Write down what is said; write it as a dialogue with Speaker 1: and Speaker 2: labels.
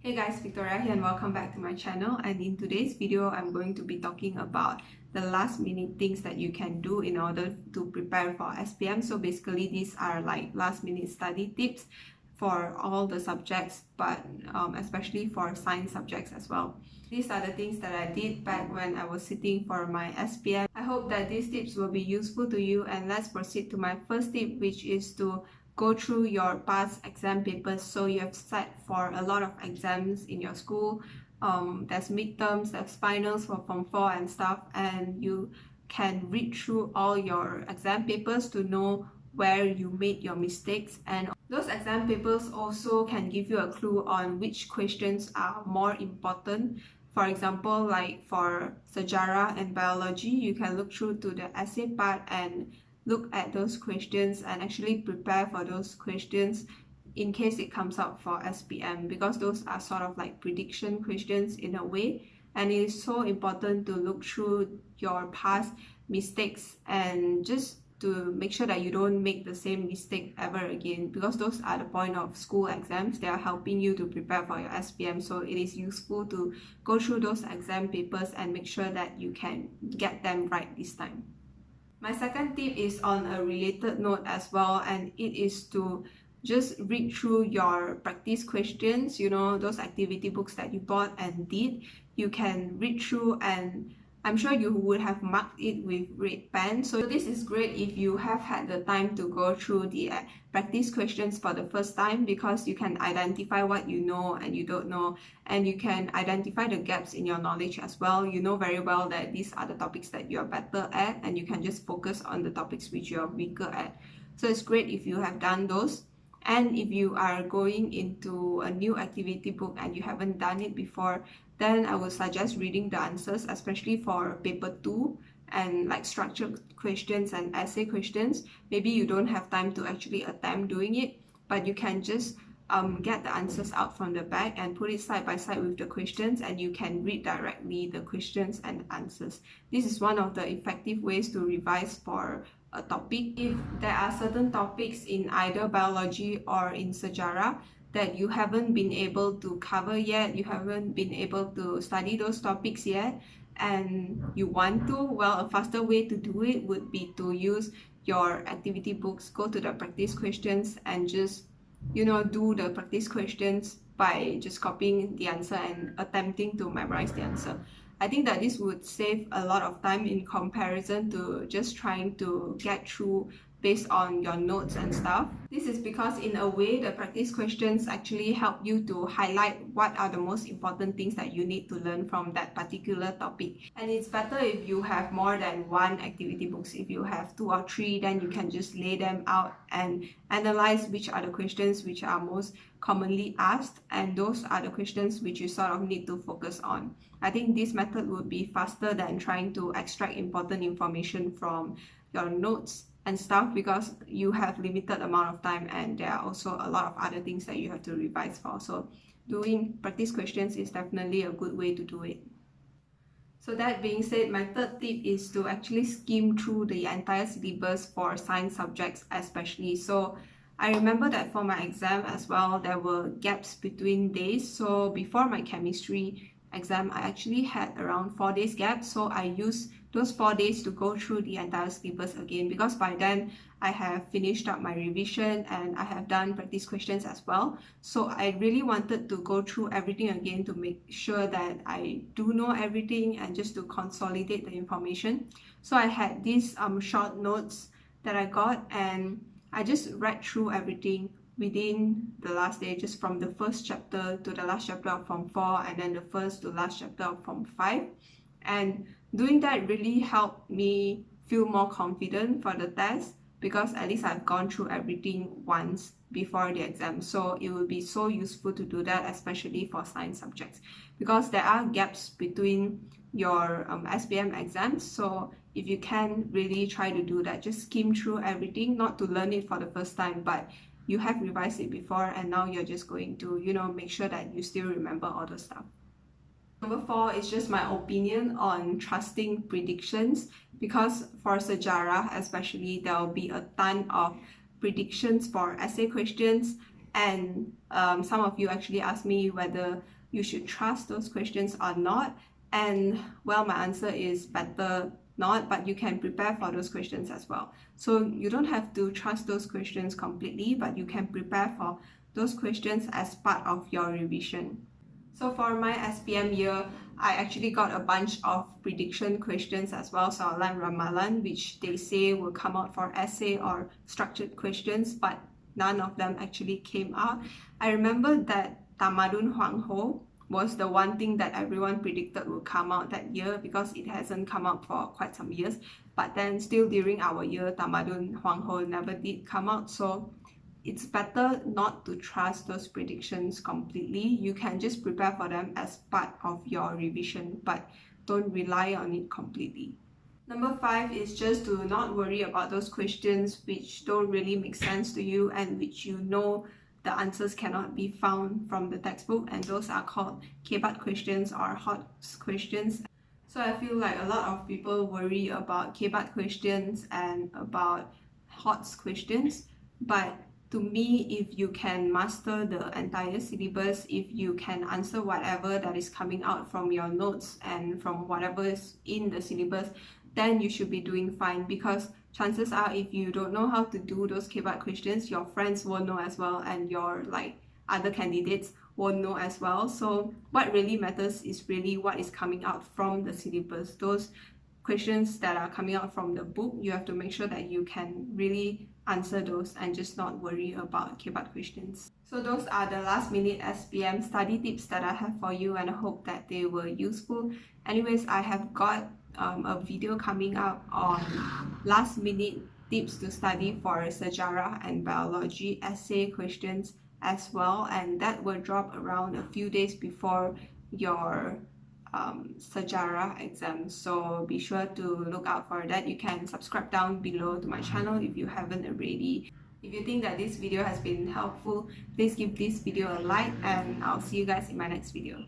Speaker 1: Hey guys, Victoria here and welcome back to my channel. And in today's video, I'm going to be talking about the last minute things that you can do in order to prepare for SPM. So basically these are like last minute study tips for all the subjects, but especially for science subjects as well. These are the things that I did back when I was sitting for my SPM. I hope that these tips will be useful to you, and let's proceed to my first tip, which is to go through your past exam papers. So you have sat for a lot of exams in your school. There's midterms, there's finals for Form 4 and stuff, and you can read through all your exam papers to know where you made your mistakes, and those exam papers also can give you a clue on which questions are more important. For example, like for Sejarah and Biology, you can look through to the essay part and look at those questions and actually prepare for those questions in case it comes up for SPM, because those are sort of like prediction questions in a way, and it is so important to look through your past mistakes and just to make sure that you don't make the same mistake ever again, because those are the point of school exams. They are helping you to prepare for your SPM, so it is useful to go through those exam papers and make sure that you can get them right this time. My second tip is on a related note as well, and it is to just read through your practice questions, those activity books that you bought and did. You can read through, and I'm sure you would have marked it with red pen. So this is great if you have had the time to go through the practice questions for the first time, because you can identify what you know and you don't know, and you can identify the gaps in your knowledge as well. You know very well that these are the topics that you're better at, and you can just focus on the topics which you're weaker at. So it's great if you have done those. And if you are going into a new activity book and you haven't done it before, then I would suggest reading the answers, especially for paper 2 and like structured questions and essay questions. Maybe you don't have time to actually attempt doing it, but you can just get the answers out from the back and put it side by side with the questions, and you can read directly the questions and answers. This is one of the effective ways to revise for a topic. If there are certain topics in either biology or in Sejarah that you haven't been able to cover yet, you haven't been able to study those topics yet, and you want to, well, a faster way to do it would be to use your activity books, go to the practice questions and just do the practice questions by just copying the answer and attempting to memorize the answer. I think that this would save a lot of time in comparison to just trying to get through based on your notes and stuff. This is because in a way the practice questions actually help you to highlight what are the most important things that you need to learn from that particular topic. And it's better if you have more than one activity books. If you have 2 or 3, then you can just lay them out and analyze which are the questions which are most commonly asked, and those are the questions which you sort of need to focus on. I think this method would be faster than trying to extract important information from your notes and stuff, because you have limited amount of time and there are also a lot of other things that you have to revise for. So doing practice questions is definitely a good way to do it. So that being said, my third tip is to actually skim through the entire syllabus for science subjects especially. So I remember that for my exam as well, there were gaps between days. So before my chemistry exam, I actually had around 4 days gap. So I used those 4 days to go through the entire syllabus again, because by then I have finished up my revision and I have done practice questions as well. So I really wanted to go through everything again to make sure that I do know everything and just to consolidate the information. So I had these short notes that I got, and I just read through everything within the last day, just from the first chapter to the last chapter of Form 4 and then the first to last chapter of Form 5. And doing that really helped me feel more confident for the test, because at least I've gone through everything once before the exam. So it will be so useful to do that, especially for science subjects, because there are gaps between your SPM exams. So if you can really try to do that, just skim through everything, not to learn it for the first time, but you have revised it before and now you're just going to make sure that you still remember all the stuff. Number 4 is just my opinion on trusting predictions, because for Sejarah especially, there will be a ton of predictions for essay questions, and some of you actually asked me whether you should trust those questions or not, and well, my answer is better not, but you can prepare for those questions as well. So you don't have to trust those questions completely, but you can prepare for those questions as part of your revision. So for my SPM year, I actually got a bunch of prediction questions as well, soalan ramalan, which they say will come out for essay or structured questions, but none of them actually came out. I remember that Tamadun Huang Ho was the one thing that everyone predicted would come out that year, because it hasn't come out for quite some years. But then still during our year, Tamadun Huang Ho never did come out. So it's better not to trust those predictions completely. You can just prepare for them as part of your revision, but don't rely on it completely. Number 5 is just to not worry about those questions which don't really make sense to you and which you know the answers cannot be found from the textbook, and those are called kebat questions or HOTS questions. So I feel like a lot of people worry about kebat questions and about HOTS questions, but to me, if you can master the entire syllabus, if you can answer whatever that is coming out from your notes and from whatever is in the syllabus, then you should be doing fine, because chances are if you don't know how to do those kebat questions, your friends won't know as well, and your other candidates won't know as well. So what really matters is really what is coming out from the syllabus. Those questions that are coming out from the book, you have to make sure that you can really answer those and just not worry about kebat questions. So those are the last minute SPM study tips that I have for you, and I hope that they were useful. Anyways, I have got a video coming up on last minute tips to study for sejarah and biology essay questions as well, and that will drop around a few days before your sejarah exam. So be sure to look out for that. You can subscribe down below to my channel if you haven't already. If you think that this video has been helpful, please give this video a like, and I'll see you guys in my next video.